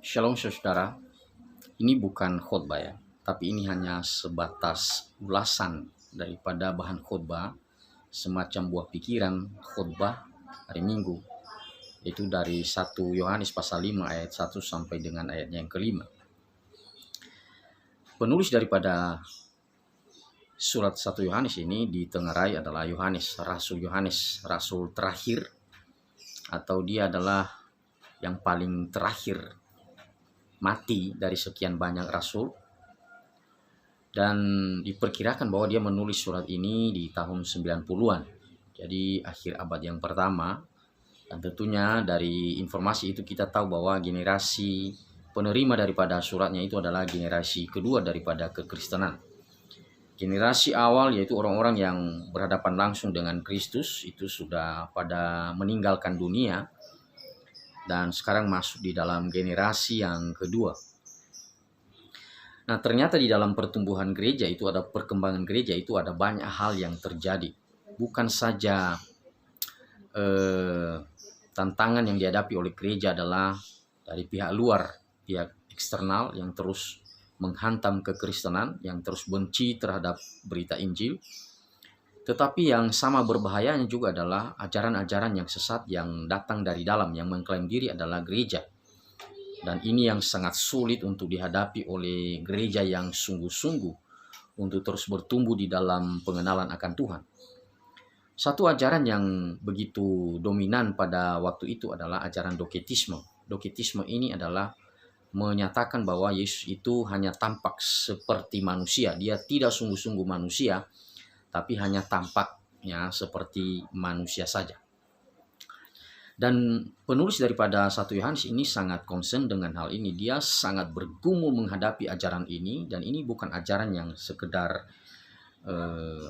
Shalom saudara, ini bukan khotbah ya, tapi ini hanya sebatas ulasan daripada bahan khotbah, semacam buah pikiran khotbah hari Minggu, itu dari 1 Yohanes pasal 5 ayat 1 sampai dengan ayatnya yang kelima. Penulis daripada surat 1 Yohanes ini ditengarai adalah Yohanes, rasul terakhir, atau dia adalah yang paling terakhir mati dari sekian banyak rasul, dan diperkirakan bahwa dia menulis surat ini di tahun 90-an, jadi akhir abad yang pertama. Dan tentunya dari informasi itu kita tahu bahwa generasi penerima daripada suratnya itu adalah generasi kedua daripada kekristenan. Generasi awal yaitu orang-orang yang berhadapan langsung dengan Kristus itu sudah pada meninggalkan dunia dan sekarang masuk di dalam generasi yang kedua. Nah, ternyata di dalam pertumbuhan gereja itu ada perkembangan gereja itu ada banyak hal yang terjadi. Bukan saja tantangan yang dihadapi oleh gereja adalah dari pihak luar, pihak eksternal yang terus menghantam kekristenan, yang terus benci terhadap berita Injil. Tetapi yang sama berbahayanya juga adalah ajaran-ajaran yang sesat yang datang dari dalam, yang mengklaim diri adalah gereja. Dan ini yang sangat sulit untuk dihadapi oleh gereja yang sungguh-sungguh untuk terus bertumbuh di dalam pengenalan akan Tuhan. Satu ajaran yang begitu dominan pada waktu itu adalah ajaran doketisme. Doketisme ini adalah menyatakan bahwa Yesus itu hanya tampak seperti manusia. Dia tidak sungguh-sungguh manusia, tapi hanya tampaknya seperti manusia saja. Dan penulis daripada 1 Yohanes ini sangat concern dengan hal ini. Dia sangat bergumul menghadapi ajaran ini, dan ini bukan ajaran yang sekedar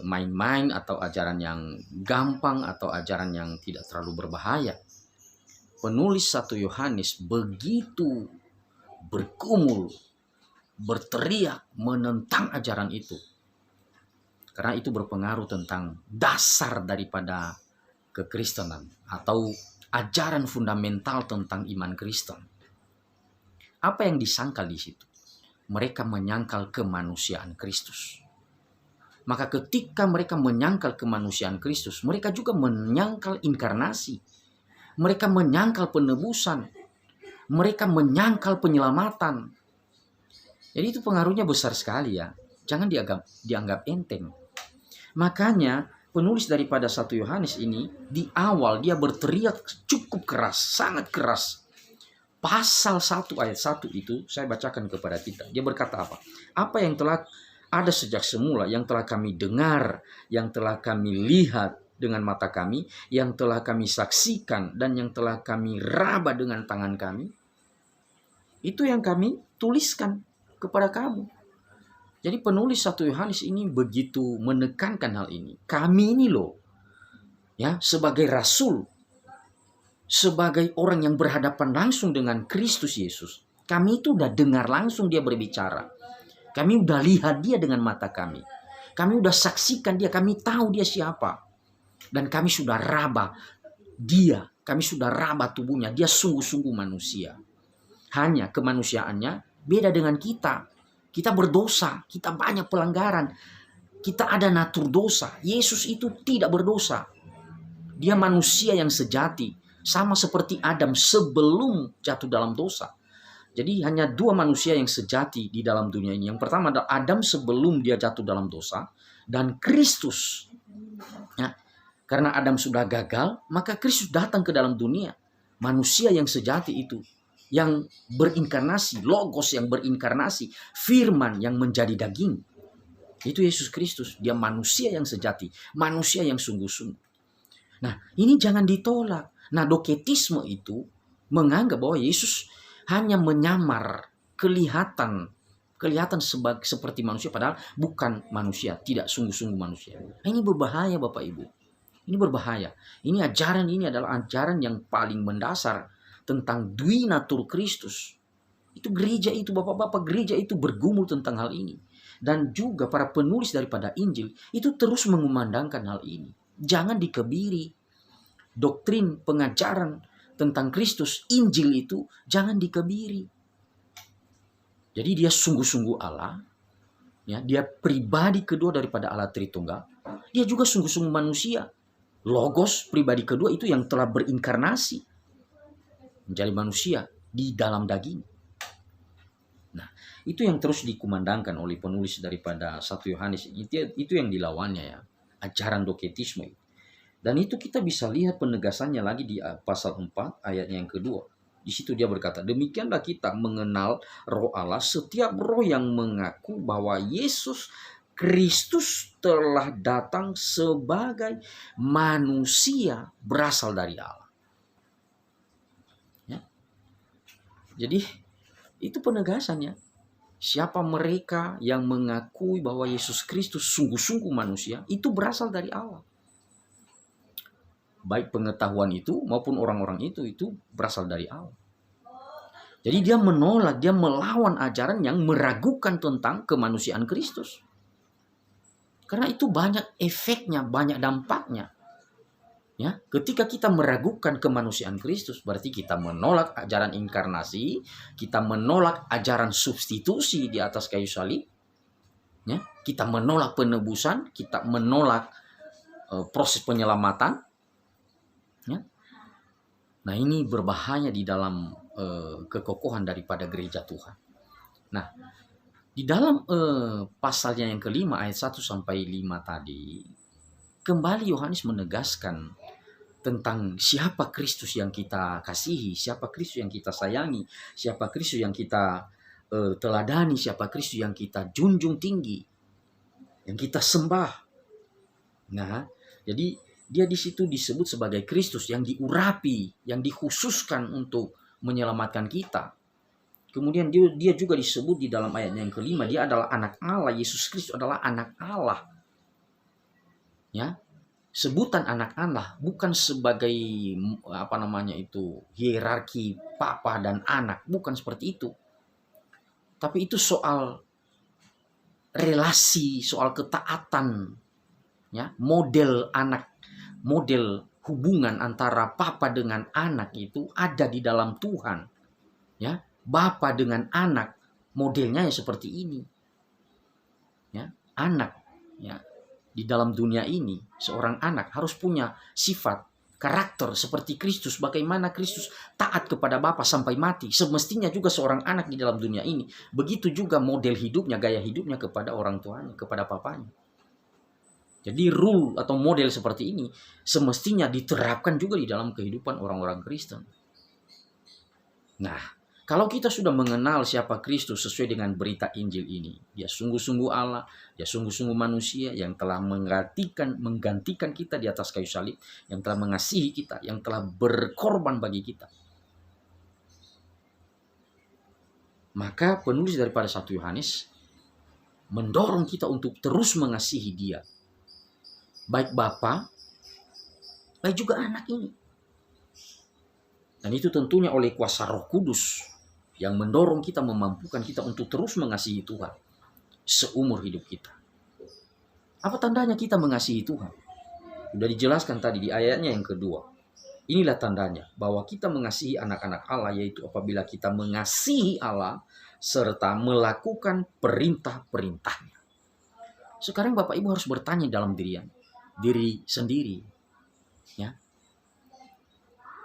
main-main atau ajaran yang gampang atau ajaran yang tidak terlalu berbahaya. Penulis 1 Yohanes begitu bergumul, berteriak menentang ajaran itu, karena itu berpengaruh tentang dasar daripada kekristenan atau ajaran fundamental tentang iman Kristen. Apa yang disangkal di situ? Mereka menyangkal kemanusiaan Kristus. Maka ketika mereka menyangkal kemanusiaan Kristus, mereka juga menyangkal inkarnasi. Mereka menyangkal penebusan. Mereka menyangkal penyelamatan. Jadi itu pengaruhnya besar sekali ya. Jangan dianggap enteng. Makanya penulis daripada 1 Yohanes ini di awal dia berteriak cukup keras, sangat keras. Pasal 1 ayat 1 itu saya bacakan kepada kita. Dia berkata apa? Apa yang telah ada sejak semula, yang telah kami dengar, yang telah kami lihat dengan mata kami, yang telah kami saksikan, dan yang telah kami raba dengan tangan kami, itu yang kami tuliskan kepada kamu. Jadi penulis 1 Yohanes ini begitu menekankan hal ini. Kami ini loh, ya, sebagai rasul, sebagai orang yang berhadapan langsung dengan Kristus Yesus, kami itu udah dengar langsung dia berbicara. Kami udah lihat dia dengan mata kami. Kami udah saksikan dia, kami tahu dia siapa. Dan kami sudah raba dia, kami sudah raba tubuhnya. Dia sungguh-sungguh manusia. Hanya kemanusiaannya beda dengan kita. Kita berdosa, kita banyak pelanggaran. Kita ada natur dosa. Yesus itu tidak berdosa. Dia manusia yang sejati. Sama seperti Adam sebelum jatuh dalam dosa. Jadi hanya dua manusia yang sejati di dalam dunia ini. Yang pertama adalah Adam sebelum dia jatuh dalam dosa. Dan Kristus. Ya, karena Adam sudah gagal, maka Kristus datang ke dalam dunia. Manusia yang sejati itu. Yang berinkarnasi, logos yang berinkarnasi, firman yang menjadi daging. Itu Yesus Kristus, dia manusia yang sejati, manusia yang sungguh-sungguh. Nah, ini jangan ditolak. Nah, doketisme itu menganggap bahwa Yesus hanya menyamar, kelihatan seperti manusia, padahal bukan manusia, tidak sungguh-sungguh manusia. Nah, ini berbahaya Bapak Ibu. Ini berbahaya. Ini adalah ajaran yang paling mendasar tentang dui natur Kristus. Itu gereja itu, bapak-bapak gereja itu bergumul tentang hal ini. Dan juga para penulis daripada Injil itu terus mengumandangkan hal ini. Jangan dikebiri. Doktrin pengajaran tentang Kristus, Injil itu jangan dikebiri. Jadi dia sungguh-sungguh Allah, ya, dia pribadi kedua daripada Allah Tritunggal. Dia juga sungguh-sungguh manusia. Logos pribadi kedua itu yang telah berinkarnasi menjadi manusia di dalam daging. Nah, itu yang terus dikumandangkan oleh penulis daripada 1 Yohanes. Itu yang dilawannya ya, ajaran doketisme. Dan itu kita bisa lihat penegasannya lagi di pasal 4 ayat yang kedua. Di situ dia berkata, demikianlah kita mengenal roh Allah, setiap roh yang mengaku bahwa Yesus Kristus telah datang sebagai manusia berasal dari Allah. Ya. Jadi itu penegasannya. Siapa mereka yang mengakui bahwa Yesus Kristus sungguh-sungguh manusia, itu berasal dari Allah. Baik pengetahuan itu maupun orang-orang itu berasal dari Allah. Jadi dia menolak, dia melawan ajaran yang meragukan tentang kemanusiaan Kristus. Karena itu banyak efeknya, banyak dampaknya. Ya, ketika kita meragukan kemanusiaan Kristus, berarti kita menolak ajaran inkarnasi, kita menolak ajaran substitusi di atas kayu salib, ya, kita menolak penebusan, kita menolak proses penyelamatan. Ya. Nah, ini berbahaya di dalam kekokohan daripada gereja Tuhan. Nah, di dalam pasalnya yang kelima ayat 1 sampai 5 tadi, kembali Yohanes menegaskan tentang siapa Kristus yang kita kasihi, siapa Kristus yang kita sayangi, siapa Kristus yang kita teladani, siapa Kristus yang kita junjung tinggi, yang kita sembah. Nah, jadi dia di situ disebut sebagai Kristus yang diurapi, yang dikhususkan untuk menyelamatkan kita. Kemudian dia juga disebut di dalam ayat yang kelima, dia adalah anak Allah. Yesus Kristus adalah anak Allah. Ya, sebutan anak Allah bukan sebagai hierarki papa dan anak, bukan seperti itu. Tapi itu soal relasi, soal ketaatan, ya, model anak, model hubungan antara papa dengan anak itu ada di dalam Tuhan. Ya, bapa dengan anak modelnya ya seperti ini. Ya, anak, ya, di dalam dunia ini seorang anak harus punya sifat karakter seperti Kristus. Bagaimana Kristus taat kepada Bapa sampai mati, semestinya juga seorang anak di dalam dunia ini begitu juga model hidupnya, gaya hidupnya kepada orang tuanya, kepada papanya. Jadi rule atau model seperti ini semestinya diterapkan juga di dalam kehidupan orang-orang Kristen. Nah, kalau kita sudah mengenal siapa Kristus sesuai dengan berita Injil ini, dia sungguh-sungguh Allah, dia sungguh-sungguh manusia yang telah menggantikan kita di atas kayu salib, yang telah mengasihi kita, yang telah berkorban bagi kita. Maka penulis daripada 1 Yohanes mendorong kita untuk terus mengasihi dia. Baik Bapa, baik juga anak ini. Dan itu tentunya oleh kuasa Roh Kudus yang mendorong kita, memampukan kita untuk terus mengasihi Tuhan seumur hidup kita. Apa tandanya kita mengasihi Tuhan? Sudah dijelaskan tadi di ayatnya yang kedua. Inilah tandanya bahwa kita mengasihi anak-anak Allah, yaitu apabila kita mengasihi Allah serta melakukan perintah-perintahnya. Sekarang Bapak Ibu harus bertanya dalam diri sendiri, ya,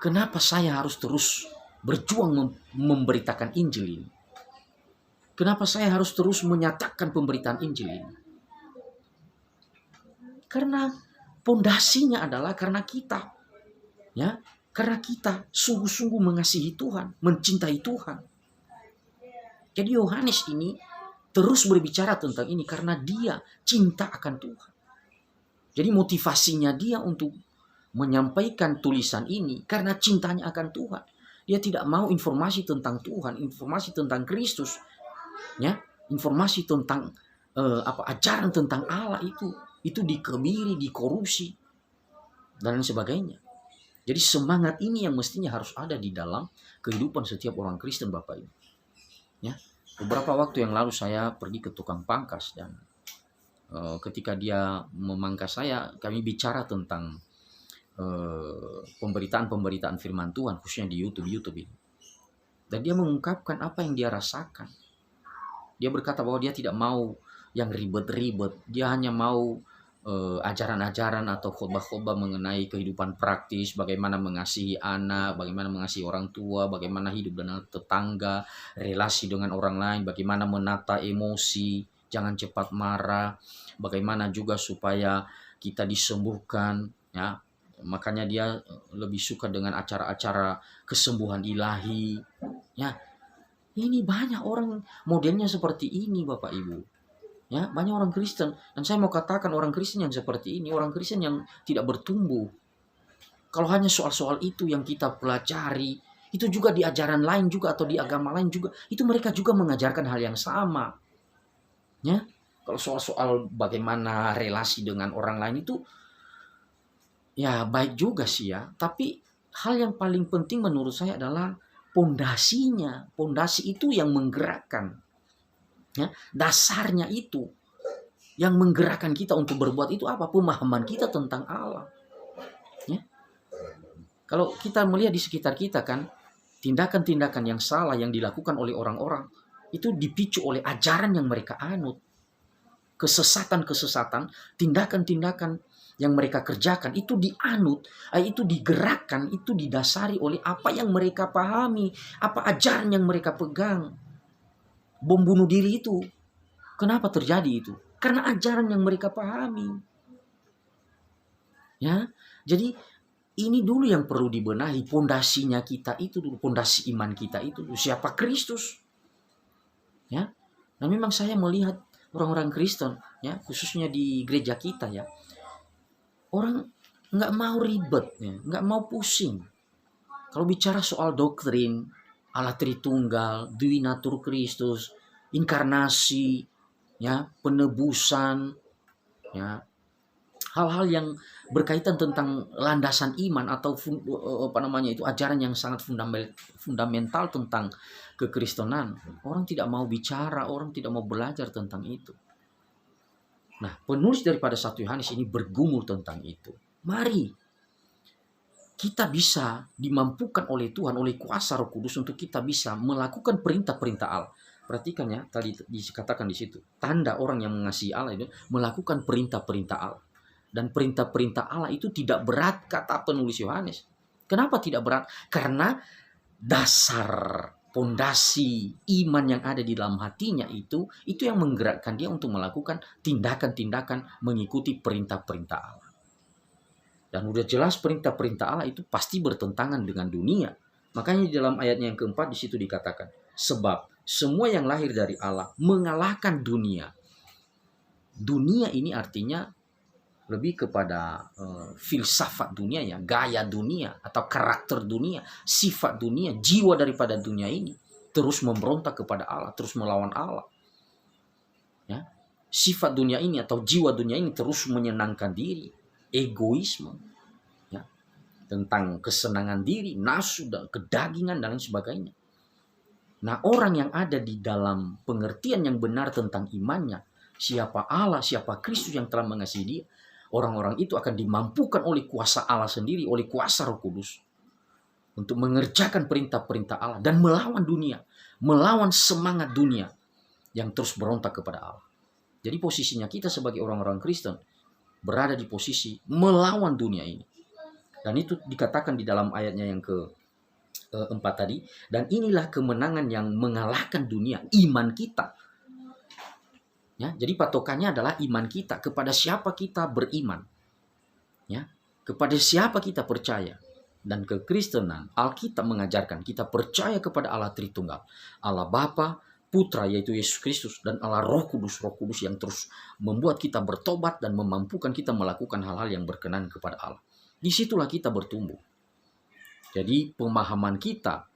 kenapa saya harus terus berjuang memberitakan Injil ini? Kenapa saya harus terus menyatakan pemberitaan Injil ini? Karena pondasinya adalah karena kita, ya, karena kita sungguh-sungguh mengasihi Tuhan, mencintai Tuhan. Jadi Yohanes ini terus berbicara tentang ini karena dia cinta akan Tuhan. Jadi motivasinya dia untuk menyampaikan tulisan ini karena cintanya akan Tuhan. Dia tidak mau informasi tentang Tuhan, informasi tentang Kristus, ya, informasi tentang ajaran tentang Allah itu dikebiri, dikorupsi dan lain sebagainya. Jadi semangat ini yang mestinya harus ada di dalam kehidupan setiap orang Kristen, Bapak Ibu. Ya, beberapa waktu yang lalu saya pergi ke tukang pangkas dan ketika dia memangkas saya, kami bicara tentang pemberitaan firman Tuhan khususnya di YouTube ini. Dan dia mengungkapkan apa yang dia rasakan. Dia berkata bahwa dia tidak mau yang ribet-ribet. Dia hanya mau ajaran-ajaran atau khotbah-khotbah mengenai kehidupan praktis, bagaimana mengasihi anak, bagaimana mengasihi orang tua, bagaimana hidup dengan tetangga, relasi dengan orang lain, bagaimana menata emosi, jangan cepat marah, bagaimana juga supaya kita disembuhkan, ya. Makanya dia lebih suka dengan acara-acara kesembuhan ilahi, ya. Ini banyak orang modelnya seperti ini, Bapak Ibu. Ya, banyak orang Kristen, dan saya mau katakan orang Kristen yang seperti ini, orang Kristen yang tidak bertumbuh. Kalau hanya soal-soal itu yang kita pelajari, itu juga di ajaran lain juga atau di agama lain juga, itu mereka juga mengajarkan hal yang sama. Ya, kalau soal-soal bagaimana relasi dengan orang lain itu, ya baik juga sih ya. Tapi hal yang paling penting menurut saya adalah pondasinya. Pondasi itu yang menggerakkan. Ya, dasarnya itu yang menggerakkan kita untuk berbuat itu apa? Pemahaman kita tentang Allah. Ya. Kalau kita melihat di sekitar kita kan, tindakan-tindakan yang salah yang dilakukan oleh orang-orang itu dipicu oleh ajaran yang mereka anut. Kesesatan-kesesatan, tindakan-tindakan yang mereka kerjakan itu dianut, itu digerakkan, itu didasari oleh apa yang mereka pahami, apa ajaran yang mereka pegang. Bom bunuh diri itu, kenapa terjadi itu? Karena ajaran yang mereka pahami. Ya, jadi ini dulu yang perlu dibenahi, pondasinya kita itu dulu, pondasi iman kita itu dulu. Siapa Kristus? Ya. Nah, memang saya melihat orang-orang Kristen, ya, khususnya di gereja kita ya, orang nggak mau ribet, ya, nggak mau pusing. Kalau bicara soal doktrin, Allah Tritunggal, Dwi Natur Kristus, inkarnasi, ya, penebusan, ya, hal-hal yang berkaitan tentang landasan iman atau itu ajaran yang sangat fundamental tentang kekristenan, orang tidak mau bicara, orang tidak mau belajar tentang itu. Nah, penulis daripada 1 Yohanes ini bergumul tentang itu. Mari kita bisa dimampukan oleh Tuhan, oleh kuasa Roh Kudus untuk kita bisa melakukan perintah-perintah Allah. Perhatikan ya, tadi dikatakan di situ, tanda orang yang mengasihi Allah itu melakukan perintah-perintah Allah. Dan perintah-perintah Allah itu tidak berat, kata penulis Yohanes. Kenapa tidak berat? Karena dasar pondasi iman yang ada di dalam hatinya itu yang menggerakkan dia untuk melakukan tindakan-tindakan mengikuti perintah-perintah Allah. Dan udah jelas perintah-perintah Allah itu pasti bertentangan dengan dunia. Makanya di dalam ayatnya yang keempat di situ dikatakan, sebab semua yang lahir dari Allah mengalahkan dunia. Dunia ini artinya lebih kepada filsafat dunia ya, gaya dunia atau karakter dunia, sifat dunia, jiwa daripada dunia ini terus memberontak kepada Allah, terus melawan Allah. Ya. Sifat dunia ini atau jiwa dunia ini terus menyenangkan diri, egoisme, ya, tentang kesenangan diri, nafsu dan kedagingan dan lain sebagainya. Nah, orang yang ada di dalam pengertian yang benar tentang imannya, siapa Allah, siapa Kristus yang telah mengasihi dia, orang-orang itu akan dimampukan oleh kuasa Allah sendiri, oleh kuasa Roh Kudus untuk mengerjakan perintah-perintah Allah dan melawan dunia, melawan semangat dunia yang terus berontak kepada Allah. Jadi posisinya kita sebagai orang-orang Kristen berada di posisi melawan dunia ini. Dan itu dikatakan di dalam ayatnya yang keempat tadi. Dan inilah kemenangan yang mengalahkan dunia, iman kita. Ya, jadi patokannya adalah iman kita. Kepada siapa kita beriman. Ya, kepada siapa kita percaya. Dan kekristenan, Alkitab mengajarkan kita percaya kepada Allah Tritunggal. Allah Bapa, Putra yaitu Yesus Kristus, dan Allah Roh Kudus yang terus membuat kita bertobat dan memampukan kita melakukan hal-hal yang berkenan kepada Allah. Disitulah kita bertumbuh. Jadi pemahaman kita,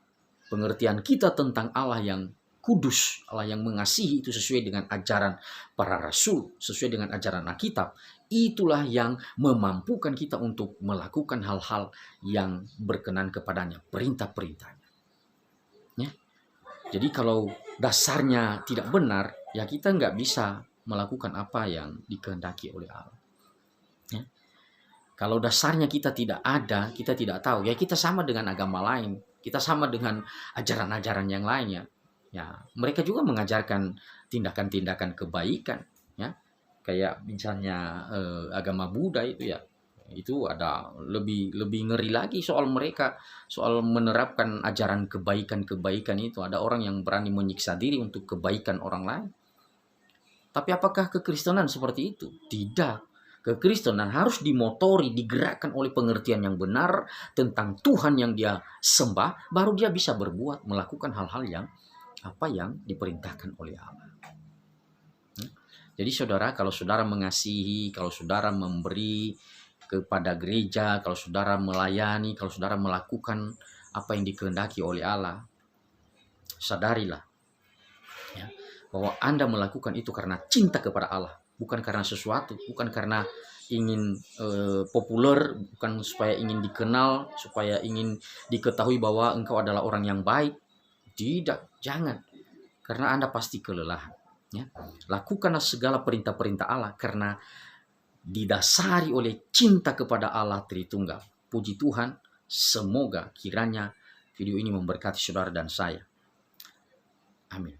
pengertian kita tentang Allah yang kudus, Allah yang mengasihi itu sesuai dengan ajaran para rasul, sesuai dengan ajaran Alkitab. Itulah yang memampukan kita untuk melakukan hal-hal yang berkenan kepadanya, perintah-perintahnya. Ya. Jadi kalau dasarnya tidak benar, ya kita nggak bisa melakukan apa yang dikehendaki oleh Allah. Ya. Kalau dasarnya kita tidak ada, kita tidak tahu, ya kita sama dengan agama lain, kita sama dengan ajaran-ajaran yang lainnya. Ya, mereka juga mengajarkan tindakan-tindakan kebaikan, ya. Kayak misalnya agama Buddha itu ya, itu ada lebih lebih ngeri lagi soal mereka, soal menerapkan ajaran kebaikan-kebaikan itu. Ada orang yang berani menyiksa diri untuk kebaikan orang lain. Tapi apakah kekristenan seperti itu? Tidak. Kekristenan harus dimotori, digerakkan oleh pengertian yang benar tentang Tuhan yang dia sembah, baru dia bisa berbuat, melakukan hal-hal yang apa yang diperintahkan oleh Allah. Jadi saudara, kalau saudara mengasihi, kalau saudara memberi kepada gereja, kalau saudara melayani, kalau saudara melakukan apa yang dikehendaki oleh Allah, sadarilah ya, bahwa Anda melakukan itu karena cinta kepada Allah, bukan karena sesuatu, bukan karena ingin populer, bukan supaya ingin dikenal, supaya ingin diketahui bahwa engkau adalah orang yang baik. Tidak, jangan. Karena Anda pasti kelelahan. Ya. Lakukanlah segala perintah-perintah Allah karena didasari oleh cinta kepada Allah Tritunggal. Puji Tuhan, semoga kiranya video ini memberkati saudara dan saya. Amin.